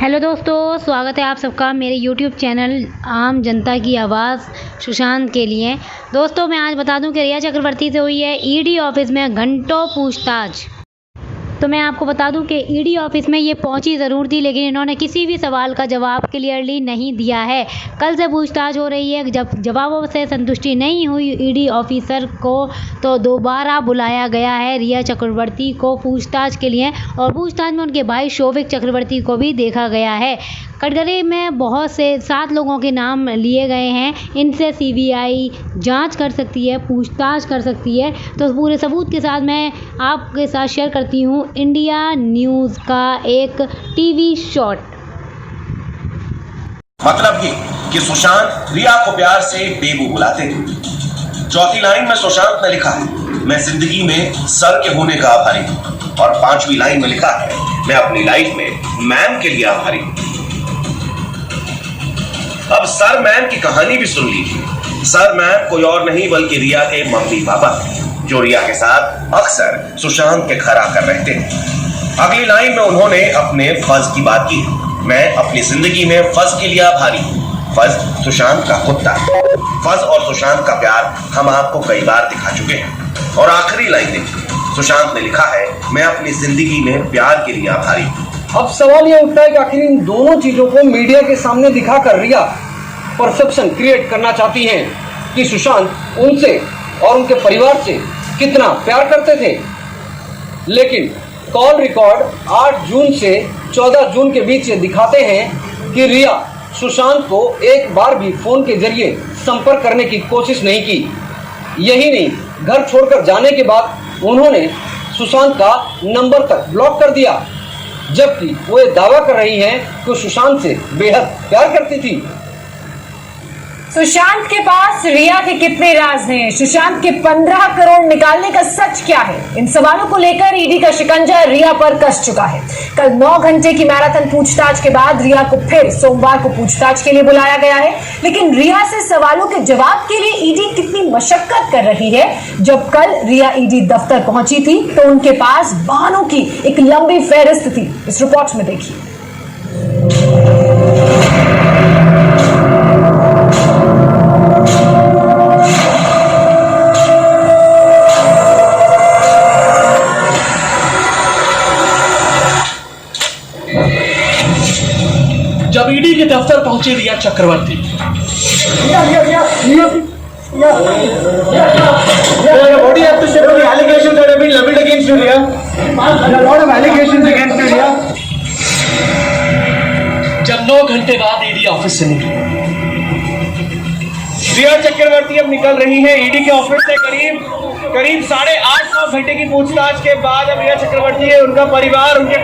Hello दोस्तों, स्वागत है आप सबका मेरे यूट्यूब चैनल आम जनता की आवाज़ सुशांत के लिए। दोस्तों, मैं आज बता दूं कि रिया चक्रवर्ती से हुई है ईडी ऑफिस में घंटों पूछताछ। तो मैं आपको बता दूं कि ईडी ऑफिस में ये पहुंची ज़रूर थी, लेकिन इन्होंने किसी भी सवाल का जवाब क्लियरली नहीं दिया है। कल से पूछताछ हो रही है। जब जवाबों से संतुष्टि नहीं हुई ईडी ऑफिसर को, तो दोबारा बुलाया गया है रिया चक्रवर्ती को पूछताछ के लिए, और पूछताछ में उनके भाई शोभिक चक्रवर्ती को भी देखा गया है। कटघरे में बहुत से 7 लोगों के नाम लिए गए हैं। इनसे सीबीआई जांच कर सकती है, पूछताछ कर सकती है। तो पूरे सबूत के साथ मैं आपके साथ शेयर करती हूँ इंडिया न्यूज़ का एक टीवी शॉट। मतलब ये कि सुशांत रिया को प्यार से बेबू बुलाते थे। चौथी लाइन में सुशांत ने लिखा है, मैं जिंदगी में सर के होने का आभारी हूं। और 5वीं लाइन में लिखा है, मैं अपनी लाइफ में मैम के लिए आभारी हूं। अब सर मैम की कहानी भी सुन लीजिए। सर मैम कोई और नहीं बल्कि रिया के मम्मी पापा थे, जो रिया के साथ अक्सर सुशांत के घर आकर रहते थे। अगली लाइन में उन्होंने अपने फज की बात की, मैं अपनी जिंदगी में फज के लिए आभारी हूं। फज सुशांत का कुत्ता। फज और सुशांत का प्यार हम आपको कई बार दिखा चुके हैं। और आखिरी लाइन देखिए, सुशांत ने लिखा है, मैं अपनी जिंदगी में प्यार के लिए आभारी हूं। अब सवाल यह उठता है कि आखिर इन दोनों चीजों को मीडिया के सामने दिखाकर रिया परसेप्शन क्रिएट करना चाहती हैं कि सुशांत उनसे और उनके परिवार से कितना प्यार करते थे। लेकिन कॉल रिकॉर्ड 8 जून से 14 जून के बीच ये दिखाते हैं कि रिया सुशांत को एक बार भी फोन के जरिए संपर्क करने की कोशिश नहीं की। यही नहीं, घर छोड़कर जाने के बाद उन्होंने सुशांत का नंबर तक ब्लॉक कर दिया, जबकि वो ये दावा कर रही हैं कि सुशांत से बेहद प्यार करती थी। सुशांत के पास रिया के कितने राज हैं? सुशांत के 15 करोड़ निकालने का सच क्या है? इन सवालों को लेकर ईडी का शिकंजा रिया पर कस चुका है। कल 9 घंटे की मैराथन पूछताछ के बाद रिया को फिर सोमवार को पूछताछ के लिए बुलाया गया है। लेकिन रिया से सवालों के जवाब के लिए ईडी कितनी मशक्कत कर रही है। जब कल रिया ईडी दफ्तर पहुंची थी तो उनके पास बहानों की एक लंबी फहरिस्त थी। इस रिपोर्ट में देखिए। जब ईडी के दफ्तर पहुंचे रिया चक्रवर्ती, जब 9 घंटे बाद ईडी ऑफिस से निकली, रिया चक्रवर्ती अब निकल रही है ईडी के ऑफिस से। करीब 8.5-9 घंटे की पूछताछ के बाद अब रिया चक्रवर्ती है, उनका परिवार, उनके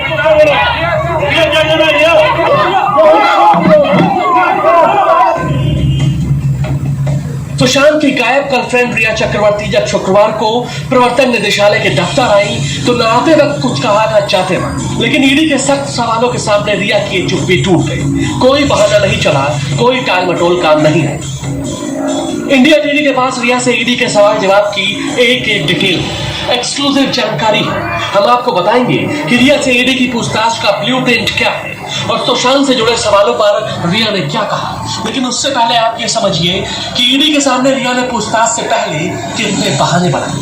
सुशांत की गायब गर्लफ्रेंड रिया चक्रवर्ती जब शुक्रवार को प्रवर्तन निदेशालय के दफ्तर आई तो न आते वक्त कुछ कहा न चाहते वक्त, लेकिन ईडी के सख्त सवालों के सामने रिया की चुप्पी टूट गई। कोई बहाना नहीं चला, कोई टाल मटोल काम नहीं है। इंडिया टीवी के पास रिया से ईडी के सवाल जवाब की एक डिटेल एक्सक्लूसिव जानकारी है। हम आपको बताएंगे कि रिया से ईडी की पूछताछ का ब्लूप्रिंट क्या है और सुशांत से जुड़े सवालों पर रिया ने क्या कहा। लेकिन उससे पहले आप ये समझिए कि ईडी के सामने रिया ने पूछताछ से पहले कितने बहाने बनाए।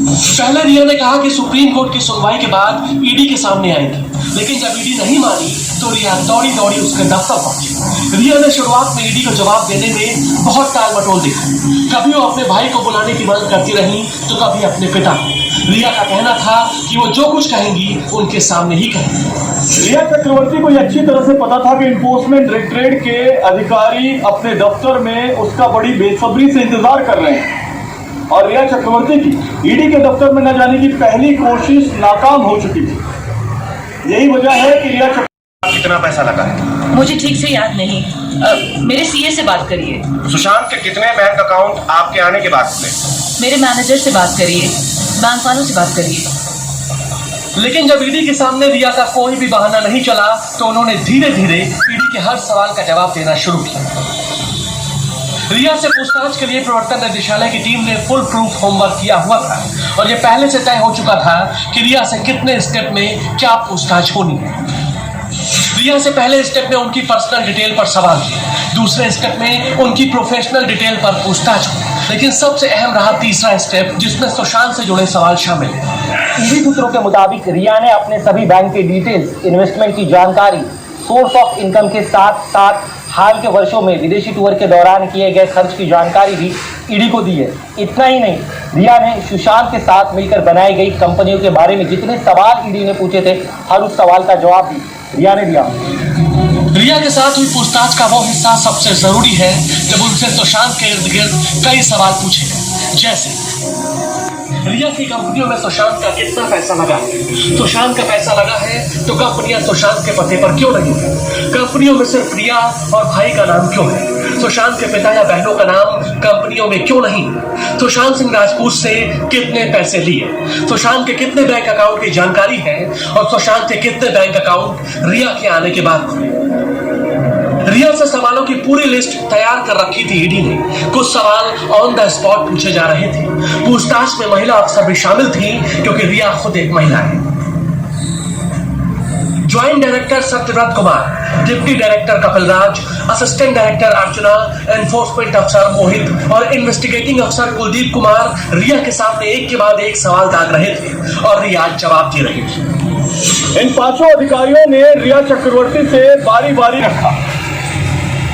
पहले रिया ने कहा कि सुप्रीम कोर्ट की सुनवाई के बाद ईडी के सामने आएगी, लेकिन जब ईडी नहीं मानी तो रिया दौड़ी दौड़ी उसके दफ्तर पहुंची। रिया ने शुरुआत में ईडी को जवाब देने में बहुत टाल मटोल दिखाई। कभी वो अपने भाई को बुलाने की मदद करती रही तो कभी अपने पिता को। रिया का कहना था कि वो जो कुछ कहेंगी उनके सामने ही कहेंगी। रिया चक्रवर्ती को अच्छी तरह से पता था कि इन्फोर्समेंट डायरेक्टरेट के अधिकारी अपने दफ्तर में उसका बड़ी बेसब्री से इंतजार कर रहे हैं। और रिया चक्रवर्ती की ईडी के दफ्तर में न जाने की पहली कोशिश नाकाम हो चुकी थी। यही वजह है कि रिया चक्रवर्ती कितना पैसा लगा है? मुझे ठीक से याद नहीं। मेरे सीए से बात करिए। सुशांत के कितने बैंक अकाउंट आपके आने के बाद खुले? मेरे मैनेजर से बात करिए, बैंक वालों से बात करिए। लेकिन जब ईडी के सामने रिया का कोई भी बहाना नहीं चला तो उन्होंने धीरे धीरे ईडी के हर सवाल का जवाब देना शुरू किया। रिया से पूछताछ के लिए प्रवर्तन निदेशालय की टीम ने फुल प्रूफ होमवर्क किया हुआ था और ये पहले से तय हो चुका था कि रिया से कितने स्टेप में क्या पूछताछ होनी है। रिया से पहले स्टेप में उनकी पर्सनल डिटेल पर सवाल किए, दूसरे स्टेप में उनकी प्रोफेशनल डिटेल पर पूछताछ हुई, लेकिन सबसे अहम रहा तीसरा स्टेप जिसमें सुशांत से जुड़े सवाल शामिल हैं। ईडी सूत्रों के मुताबिक रिया ने अपने सभी बैंक के डिटेल्स, इन्वेस्टमेंट की जानकारी, सोर्स ऑफ इनकम के साथ साथ हाल के वर्षों में विदेशी टूर के दौरान किए गए खर्च की जानकारी भी ईडी को दी है। इतना ही नहीं, रिया ने सुशांत के साथ मिलकर बनाई गई कंपनियों के बारे में जितने सवाल ईडी ने पूछे थे, हर उस सवाल का जवाब भी रिया ने दिया। रिया के साथ हुई पूछताछ का वो हिस्सा सबसे जरूरी है जब उनसे सुशांत के इर्द गिर्द कई सवाल पूछे गए, जैसे रिया की कंपनियों में सुशांत का कितना पैसा लगा है, सुशांत का पैसा लगा है तो कंपनियां सुशांत के पते पर क्यों नहीं है, कंपनियों में सिर्फ रिया और भाई का नाम क्यों है, सुशांत के पिता या बहनों का नाम कंपनियों में क्यों नहीं, सुशांत सिंह राजपूत से कितने पैसे लिए, सुशांत के कितने बैंक अकाउंट की जानकारी है और सुशांत के कितने बैंक अकाउंट रिया के आने के बाद खुले। रिया से सवालों की पूरी लिस्ट तैयार कर रखी थी ईडी ने। कुछ सवाल ऑन द स्पॉट पूछे जा रहे थे। पूछताछ में महिला अफसर भी शामिल थी क्योंकि रिया खुद एक महिला है। Joint director Satyavrat Kumar, deputy director Kapil Raj, assistant director Archana, enforcement अफसर मोहित और इन्वेस्टिगेटिंग अफसर कुलदीप कुमार रिया के सामने एक के बाद एक सवाल दाग रहे थे और रिया जवाब दे रही थी। इन पांचों अधिकारियों ने रिया चक्रवर्ती से बारी बारी रखा।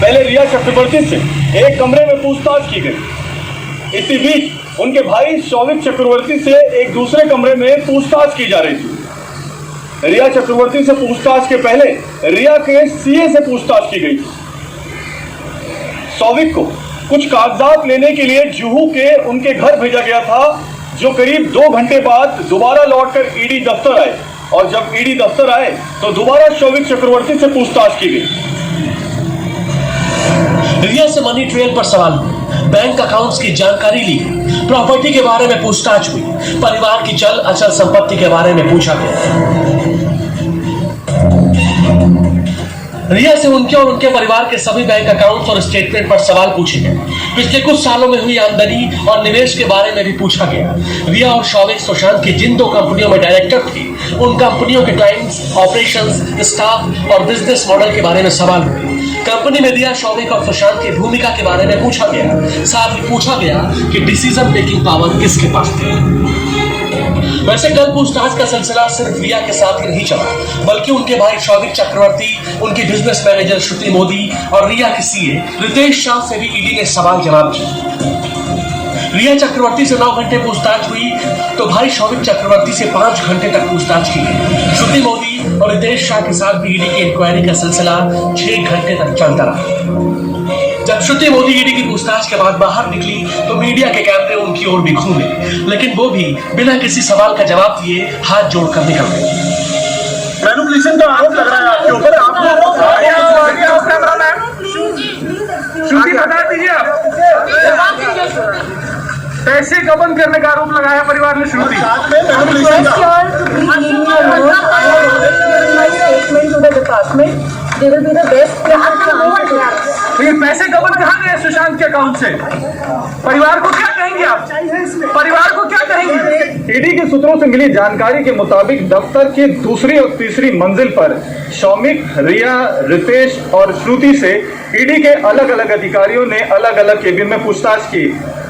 पहले रिया चक्रवर्ती से एक कमरे में पूछताछ की गई। इसी बीच उनके भाई शौविक चक्रवर्ती से एक दूसरे कमरे में पूछताछ की जा रही थी। रिया चक्रवर्ती से पूछताछ के पहले रिया के सीए से पूछताछ की गई। शौविक को कुछ कागजात लेने के लिए जुहू के उनके घर भेजा गया था, जो करीब 2 घंटे बाद दोबारा लौटकर ईडी दफ्तर आए और जब ईडी दफ्तर आए तो दोबारा शौविक चक्रवर्ती से पूछताछ की गई। रिया से मनी ट्रेल पर सवाल हुए, बैंक अकाउंट्स की जानकारी ली, प्रॉपर्टी के बारे में पूछताछ हुई, परिवार की चल अचल संपत्ति के बारे में पूछा गया। रिया से उनके और उनके परिवार के सभी बैंक अकाउंट्स और स्टेटमेंट पर सवाल पूछे गए। पिछले कुछ सालों में हुई आमदनी और निवेश के बारे में भी पूछा गया। रिया और शौविक सुशांत की जिन 2 कंपनियों में डायरेक्टर थे, उन कंपनियों के क्लाइंट्स, ऑपरेशंस, स्टाफ और बिजनेस मॉडल के बारे में सवाल हुए। कंपनी में रिया, शौविक और सुशांत की भूमिका के बारे में पूछा गया। साथ ही पूछा गया कि डिसीजन मेकिंग पावर किसके पास थी। वैसे कल पूछताछ का सिलसिला सिर्फ रिया के साथ ही नहीं चला, बल्कि उनके भाई शौविक चक्रवर्ती, उनकी बिजनेस मैनेजर श्रुति मोदी और रिया के सीए रितेश शाह से भी ईडी ने सवाल जवाब किए। रिया चक्रवर्ती से 9 घंटे पूछताछ हुई तो भाई शौविक चक्रवर्ती से 5 घंटे तक पूछताछ की गई। श्रुति मोदी और रितेश शाह के साथ भी ईडी की इंक्वायरी का सिलसिला 6 घंटे तक चलता रहा। जब श्रुति मोदी ईडी की पूछताछ के बाद बाहर निकली तो मीडिया के कैमरे उनकी ओर भी घूमे, लेकिन वो भी बिना किसी सवाल का जवाब दिए हाथ जोड़कर निकल गए। मैनिपुलेशन का आरोप लग रहा है आपके ऊपर। श्रुति बता दीजिए, पैसे गबन करने का आरोप लगाया परिवार ने श्रुति। लेकिन पैसे गबन कहाँ गए सुशांत के अकाउंट से? परिवार को क्या कहेंगे आप? परिवार को क्या कहेंगे? ईडी के सूत्रों से मिली जानकारी के मुताबिक दफ्तर की दूसरी और तीसरी मंजिल पर शौमिक, रिया, रितेश और श्रुति से ईडी के अलग अलग अधिकारियों ने अलग अलग केबिन में पूछताछ की।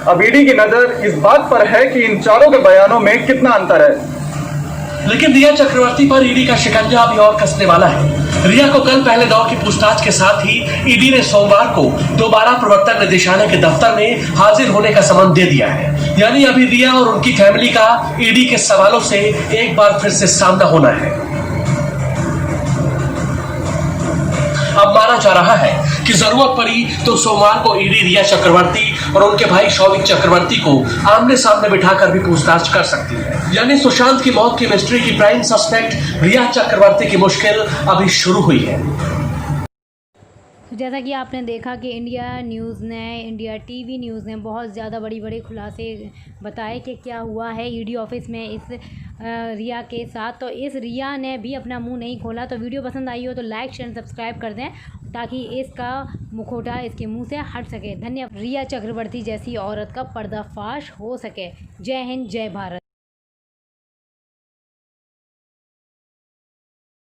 अब ईडी की नजर इस बात पर है कि इन चारों के बयानों में कितना अंतर है। लेकिन रिया चक्रवर्ती पर ईडी का शिकंजा अभी और कसने वाला है। रिया को कल पहले दौर की पूछताछ के साथ ही ईडी ने सोमवार को दोबारा प्रवर्तन निदेशालय के दफ्तर में हाजिर होने का समन दे दिया है। यानी अभी रिया और उनकी फैमिली का ईडी के सवालों से एक बार फिर से सामना होना है। अब माना जा रहा है कि जरूरत पड़ी तो सोमवार को ईडी रिया चक्रवर्ती और उनके भाई शौविक चक्रवर्ती को आमने सामने बिठाकर भी पूछताछ कर सकती है। यानी सुशांत की मौत की मिस्ट्री की प्राइम सस्पेक्ट रिया चक्रवर्ती की मुश्किल अभी शुरू हुई है। जैसा कि आपने देखा कि इंडिया न्यूज़ ने, इंडिया टीवी न्यूज़ ने बहुत ज़्यादा बड़े खुलासे बताए कि क्या हुआ है ईडी ऑफिस में इस रिया के साथ। तो इस रिया ने भी अपना मुंह नहीं खोला। तो वीडियो पसंद आई हो तो लाइक, शेयर, सब्सक्राइब कर दें ताकि इसका मुखौटा इसके मुंह से हट सके। धन्यवाद। रिया चक्रवर्ती जैसी औरत का पर्दाफाश हो सके। जय हिंद, जय भारत।